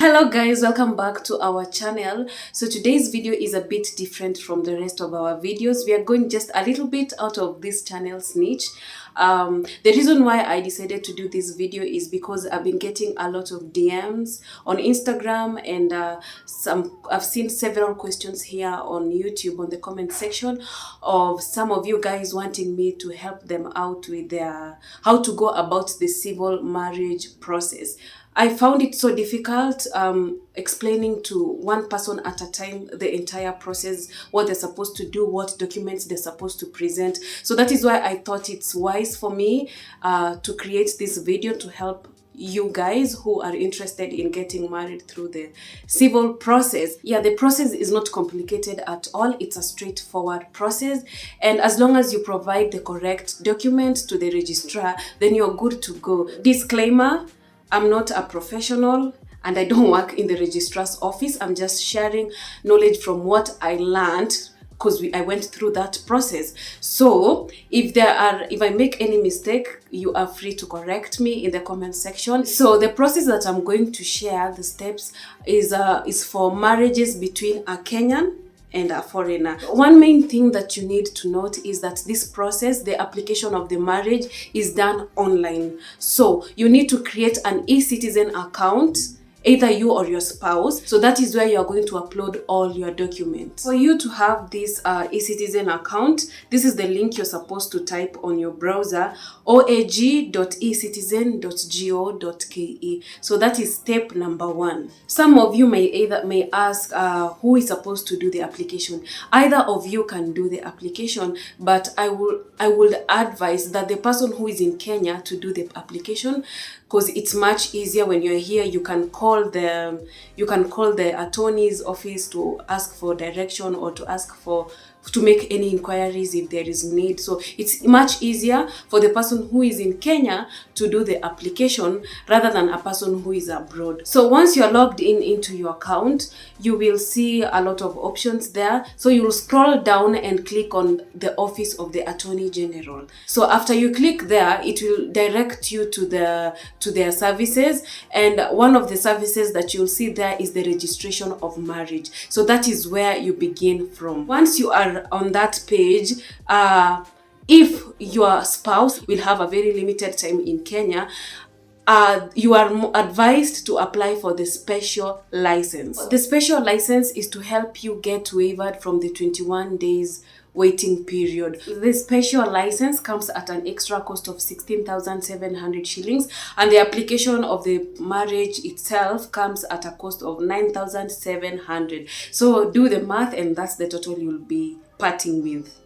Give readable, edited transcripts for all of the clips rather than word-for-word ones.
Hello guys, welcome back to our channel. So today's video is a bit different from the rest of our videos. We are going just a little bit out of this channel's niche. The reason why I decided to do this video is because I've been getting a lot of DMs on Instagram and I've seen several questions here on YouTube on the comment section of some of you guys wanting me to help them out with their how to go about the civil marriage process. I found it so difficult explaining to one person at a time the entire process, what they're supposed to do, what documents they're supposed to present. So that is why I thought it's wise for me to create this video to help you guys who are interested in getting married through the civil process. Yeah, the process is not complicated at all. It's a straightforward process. And as long as you provide the correct documents to the registrar, then you're good to go. Disclaimer, I'm not a professional and I don't work in the registrar's office. I'm just sharing knowledge from what I learned because I went through that process. So if I make any mistake, you are free to correct me in the comment section. So the process that I'm going to share, the steps, is for marriages between a Kenyan and a foreigner. One main thing that you need to note is that this process, the application of the marriage, is done online. So you need to create an e-citizen account, either you or your spouse. So that is where you are going to upload all your documents. For you to have this e-citizen account, this is the link you're supposed to type on your browser: oag.ecitizen.go.ke. So that is step number 1. Some of you may ask who is supposed to do the application. Either of you can do the application, but I would advise that the person who is in Kenya to do the application, because it's much easier when you're here. You can call the attorney's office to ask for direction or to make any inquiries if there is need. So it's much easier for the person who is in Kenya to do the application rather than a person who is abroad. So once you're logged into your account, you will see a lot of options there. So you'll scroll down and click on the Office of the Attorney General. So after you click there, it will direct you to their services, and one of the services that you'll see there is the registration of marriage. So that is where you begin from. Once you are on that page, if your spouse will have a very limited time in Kenya, you are advised to apply for the special license. The special license is to help you get waived from the 21 days waiting period. The special license comes at an extra cost of 16,700 shillings, and the application of the marriage itself comes at a cost of 9,700. So do the math, and that's the total you'll be parting with.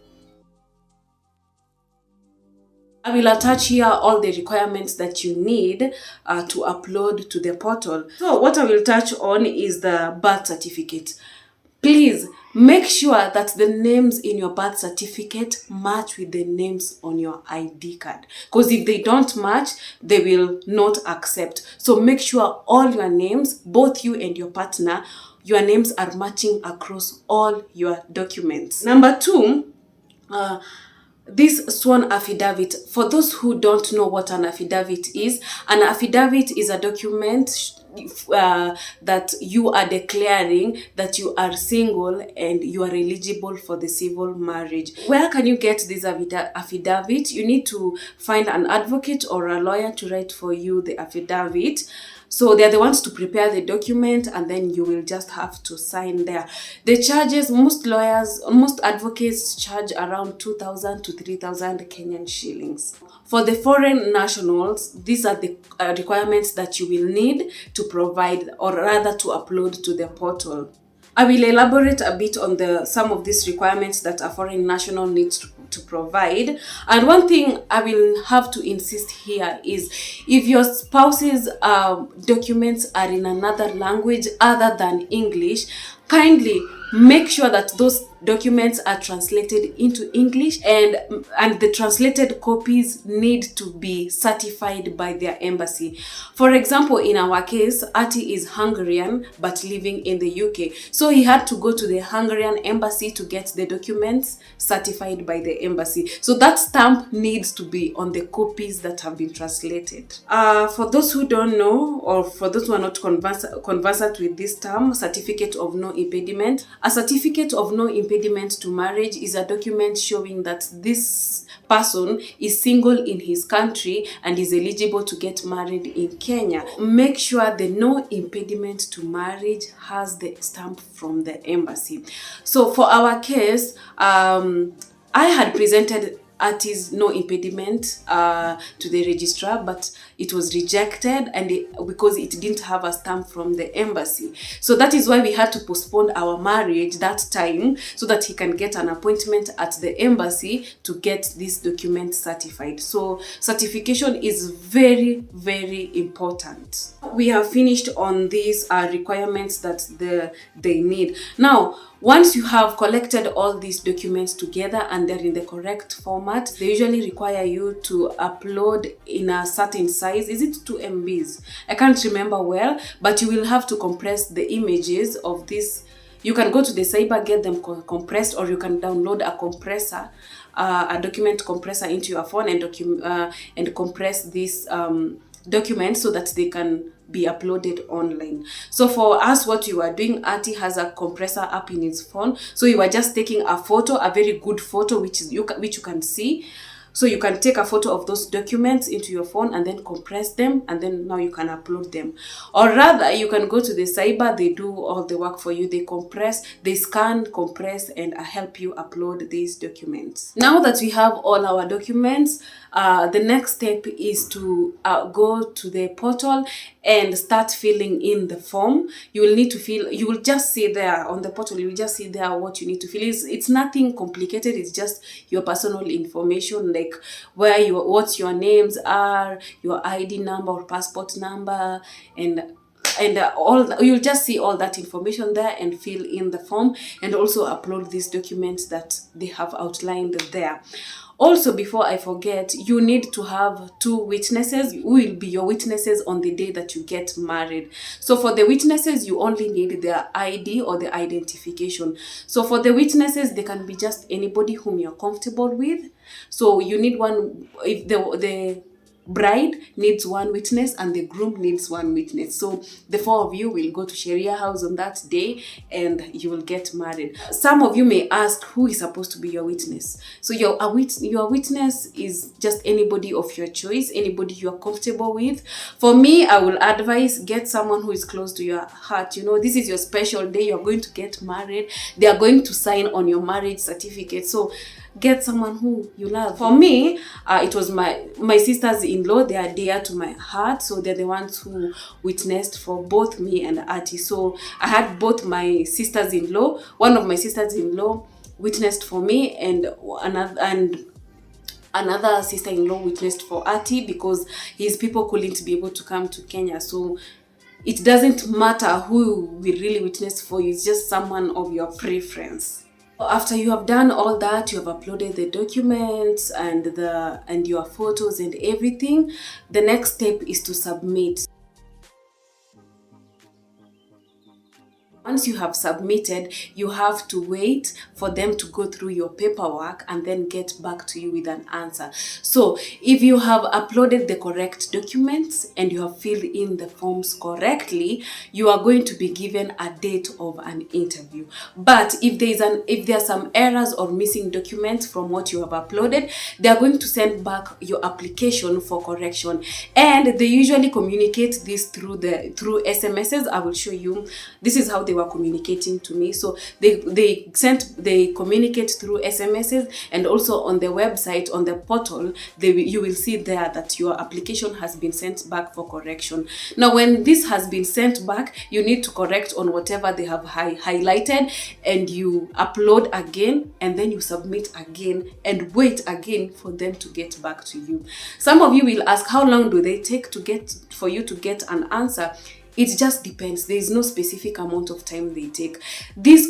I will attach here all the requirements that you need to upload to the portal. So what I will touch on is the birth certificate. Please make sure that the names in your birth certificate match with the names on your ID card. Because if they don't match, they will not accept. So make sure all your names, both you and your partner, your names are matching across all your documents. Number 2, this sworn affidavit. For those who don't know what an affidavit is a document that you are declaring that you are single and you are eligible for the civil marriage. Where can you get this affidavit? You need to find an advocate or a lawyer to write for you the affidavit. So they're the ones to prepare the document, and then you will just have to sign there. The charges, most advocates charge around 2,000 to 3,000 Kenyan shillings. For the foreign nationals, these are the requirements that you will need to provide, or rather to upload to the portal. I will elaborate a bit on some of these requirements that a foreign national needs to provide. And one thing I will have to insist here is, if your spouse's documents are in another language other than English, kindly make sure that those documents are translated into English, and the translated copies need to be certified by their embassy. For example, in our case, Ati is Hungarian but living in the UK, so he had to go to the Hungarian embassy to get the documents certified by the embassy. So that stamp needs to be on the copies that have been translated. For those who don't know, or for those who are not conversant with this term, certificate of no impediment. A certificate of no impediment to marriage is a document showing that this person is single in his country and is eligible to get married in Kenya. Make sure the no impediment to marriage has the stamp from the embassy. So for our case, I had presented Ati's no impediment to the registrar, but it was rejected, and because it didn't have a stamp from the embassy. So that is why we had to postpone our marriage that time, so that he can get an appointment at the embassy to get this document certified. So certification is very, very important. We have finished on these requirements that they need. Now, once you have collected all these documents together and they're in the correct format, they usually require you to upload in a certain size. Is it 2 MBs? I can't remember well, but you will have to compress the images of this. You can go to the cyber, get them compressed, or you can download a compressor, a document compressor into your phone, and compress this documents so that they can be uploaded online. So for us, what you are doing, Ati has a compressor app in his phone. So you are just taking a photo, a very good photo, which you can see. So you can take a photo of those documents into your phone and then compress them, and then now you can upload them. Or rather, you can go to the cyber, they do all the work for you. They compress, they scan, compress, and help you upload these documents. Now that we have all our documents, the next step is to go to the portal and start filling in the form. You will need to fill, you will just see there on the portal, you will just see there what you need to fill. It's nothing complicated, it's just your personal information, like what your names are, your ID number or passport number, and you'll just see all that information there and fill in the form, and also upload these documents that they have outlined there. Also, before I forget, you need to have 2 witnesses who will be your witnesses on the day that you get married. So for the witnesses, you only need their ID or the identification. So for the witnesses, they can be just anybody whom you're comfortable with. So you need one, if the bride needs 1 witness and the groom needs 1 witness. So the 4 of you will go to Sharia house on that day and you will get married. Some of you may ask, who is supposed to be your witness? So your witness is just anybody of your choice, anybody you are comfortable with. For me, I will advise, get someone who is close to your heart. You know, this is your special day, you're going to get married. They are going to sign on your marriage certificate. So get someone who you love. For me, it was my sisters-in-law. They are dear to my heart, so they're the ones who witnessed for both me and Ati. So I had both my sisters-in-law. One of my sisters-in-law witnessed for me, and another sister-in-law witnessed for Ati, because his people couldn't be able to come to Kenya. So it doesn't matter who we really witness for you, it's just someone of your preference. After you have done all that, you have uploaded the documents and your photos and everything, the next step is to submit. Once you have submitted, you have to wait for them to go through your paperwork and then get back to you with an answer. So if you have uploaded the correct documents and you have filled in the forms correctly, you are going to be given a date of an interview. But if there are some errors or missing documents from what you have uploaded, they are going to send back your application for correction. And they usually communicate this through SMSs. I will show you. This is how they were communicating to me. So they communicate through SMSs, and also on the website, on the portal, you will see there that your application has been sent back for correction. Now, when this has been sent back, you need to correct on whatever they have highlighted, and you upload again, and then you submit again and wait again for them to get back to you. Some of you will ask, how long do they take for you to get an answer? It just depends. There is no specific amount of time they take.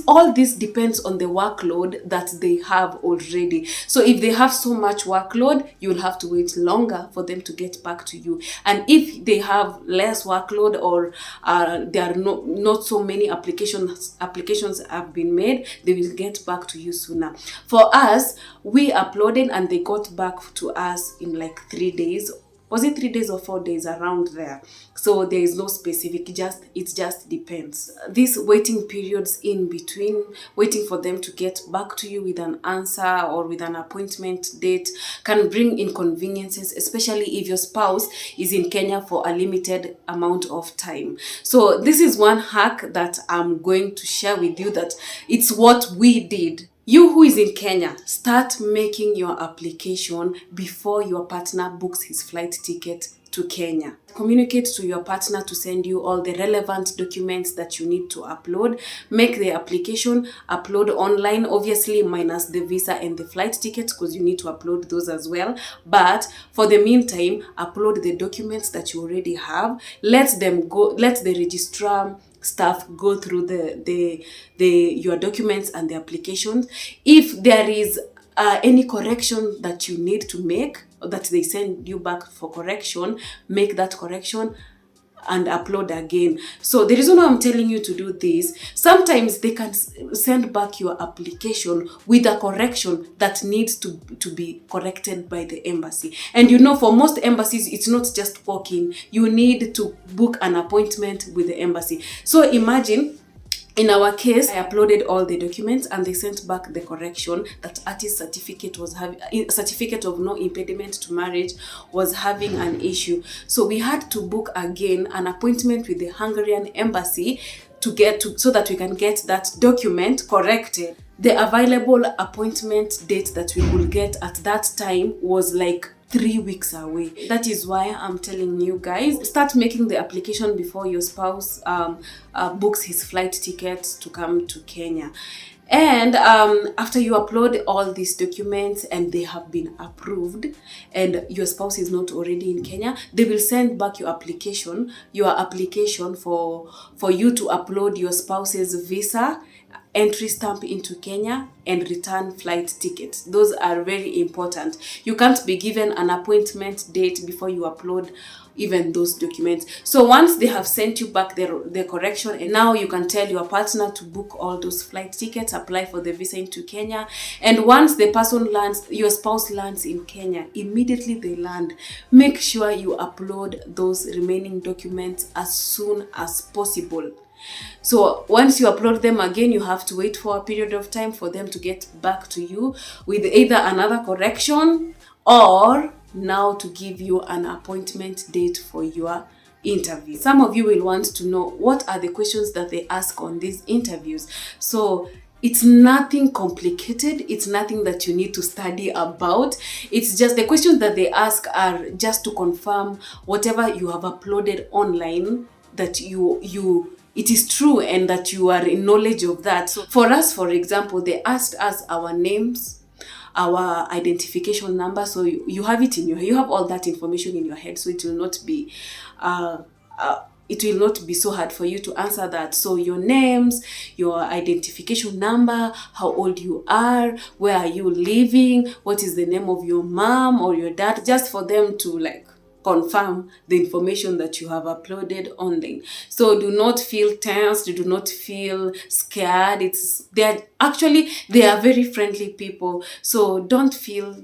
All this depends on the workload that they have already. So if they have so much workload, you'll have to wait longer for them to get back to you. And if they have less workload, or there are not so many applications have been made, they will get back to you sooner. For us, we uploaded and they got back to us in like 3 days. Was it 3 days or 4 days, around there? So there is no specific, it just depends. These waiting periods in between, waiting for them to get back to you with an answer or with an appointment date, can bring inconveniences, especially if your spouse is in Kenya for a limited amount of time. So this is one hack that I'm going to share with you, that it's what we did. You who is in Kenya, start making your application before your partner books his flight ticket to Kenya. Communicate to your partner to send you all the relevant documents that you need to upload. Make the application, upload online, obviously minus the visa and the flight tickets, because you need to upload those as well. But for the meantime, upload the documents that you already have. Let the registrar staff go through your documents and the applications. If there is any correction that you need to make, or that they send you back for correction, make that correction and upload again. So the reason why I'm telling you to do this, sometimes they can send back your application with a correction that needs to be corrected by the embassy. And for most embassies, it's not just walk-in. You need to book an appointment with the embassy. So imagine, in our case, I uploaded all the documents and they sent back the correction that artist certificate of no impediment to marriage was having an issue. So we had to book again an appointment with the Hungarian embassy so that we can get that document corrected. The available appointment date that we will get at that time was like 3 weeks away. That is why I'm telling you guys, start making the application before your spouse books his flight tickets to come to Kenya. And after you upload all these documents and they have been approved and your spouse is not already in Kenya, they will send back your application for you to upload your spouse's visa, entry stamp into Kenya, and return flight tickets. Those are very important. You can't be given an appointment date before you upload even those documents. So once they have sent you back the correction, and now you can tell your partner to book all those flight tickets, apply for the visa into Kenya. And once the person lands, your spouse lands in Kenya, immediately they land, make sure you upload those remaining documents as soon as possible. So once you upload them again, you have to wait for a period of time for them to get back to you with either another correction or now to give you an appointment date for your interview. Some of you will want to know what are the questions that they ask on these interviews. So it's nothing complicated. It's nothing that you need to study about. It's just the questions that they ask are just to confirm whatever you have uploaded online, that it is true and that you are in knowledge of that. So for us, for example, they asked us our names, our identification number. So you have it you have all that information in your head. So it will not be so hard for you to answer that. So your names, your identification number, how old you are, where are you living, what is the name of your mom or your dad, just for them to confirm the information that you have uploaded online. So do not feel tense, do not feel scared. They are very friendly people. So don't feel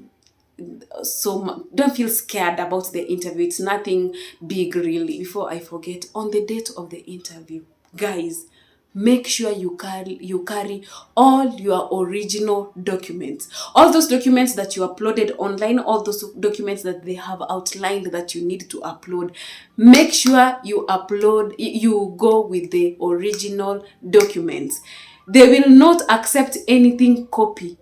scared about the interview. It's nothing big really. Before I forget, on the date of the interview, guys, make sure you carry all your original documents. All those documents that you uploaded online, all those documents that they have outlined that you need to upload. Make sure you go with the original documents. They will not accept anything copy.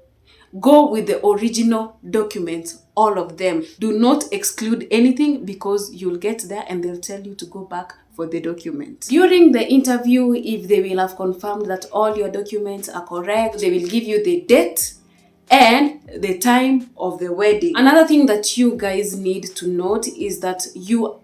Go with the original documents, all of them. Do not exclude anything, because you'll get there and they'll tell you to go back for the documents. During the interview, if they will have confirmed that all your documents are correct, they will give you the date and the time of the wedding. Another thing that you guys need to note is that you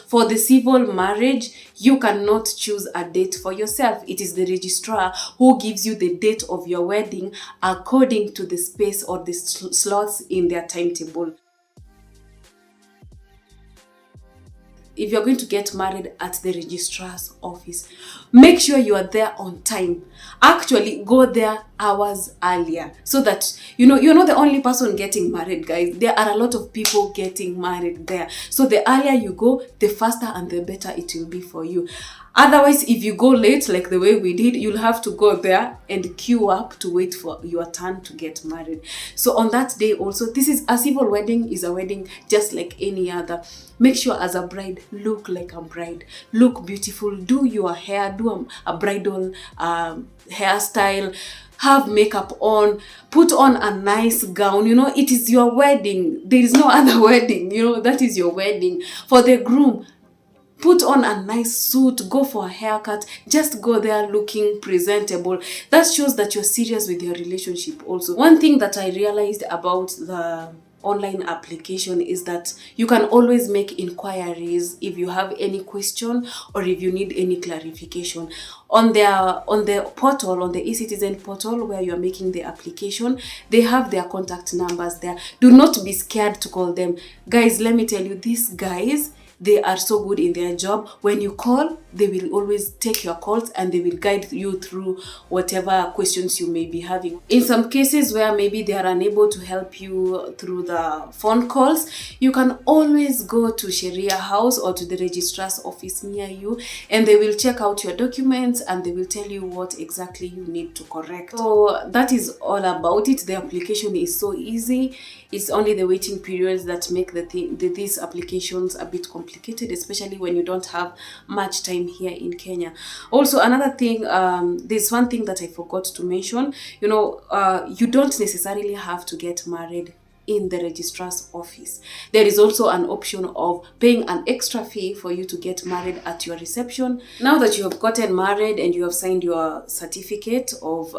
for the civil marriage, you cannot choose a date for yourself. It is the registrar who gives you the date of your wedding according to the space or the slots in their timetable. If you're going to get married at the registrar's office, make sure you are there on time. Actually, go there hours earlier so that you're not the only person getting married, guys. There are a lot of people getting married there. So the earlier you go, the faster and the better it will be for you. Otherwise, if you go late, like the way we did, you'll have to go there and queue up to wait for your turn to get married. So on that day also, this is a civil wedding, is a wedding just like any other. Make sure as a bride, look like a bride. Look beautiful. Do your hair, do a bridal hairstyle. Have makeup on, put on a nice gown. It is your wedding. There is no other wedding. That is your wedding. For the groom, put on a nice suit, go for a haircut, just go there looking presentable. That shows that you're serious with your relationship also. One thing that I realized about the online application is that you can always make inquiries if you have any question or if you need any clarification. On the portal, on the eCitizen portal where you are making the application, they have their contact numbers there. Do not be scared to call them. Guys, let me tell you, these guys, they are so good in their job. When you call, they will always take your calls and they will guide you through whatever questions you may be having. In some cases where maybe they are unable to help you through the phone calls, you can always go to Sharia House or to the registrar's office near you, and they will check out your documents and they will tell you what exactly you need to correct. So that is all about it. The application is so easy. It's only the waiting periods that make these applications a bit complicated, especially when you don't have much time here in Kenya. Also, another thing, there's one thing that I forgot to mention. You don't necessarily have to get married in the registrar's office. There is also an option of paying an extra fee for you to get married at your reception. Now that you have gotten married and you have signed your certificate of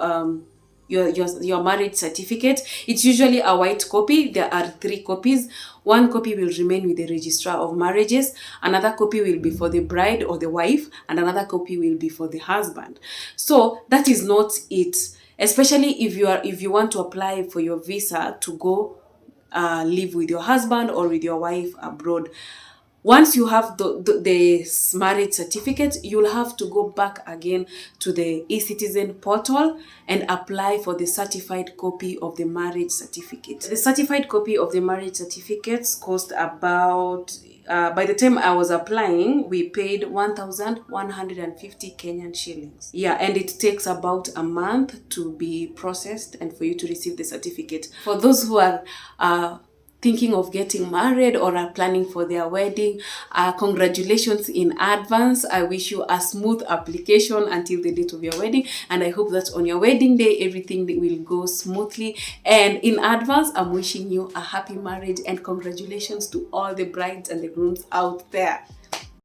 your marriage certificate, it's usually a white copy. There are 3 copies. One copy will remain with the registrar of marriages, another copy will be for the bride or the wife, and another copy will be for the husband. So that is not it, especially if you want to apply for your visa to go live with your husband or with your wife abroad. Once you have the marriage certificate, you'll have to go back again to the eCitizen portal and apply for the certified copy of the marriage certificate. The certified copy of the marriage certificates cost about, by the time I was applying, we paid 1,150 Kenyan shillings. Yeah, and it takes about a month to be processed and for you to receive the certificate. For those who are thinking of getting married or are planning for their wedding, congratulations in advance. I wish you a smooth application until the date of your wedding, and I hope that on your wedding day everything will go smoothly. And in advance, I'm wishing you a happy marriage and congratulations to all the brides and the grooms out there.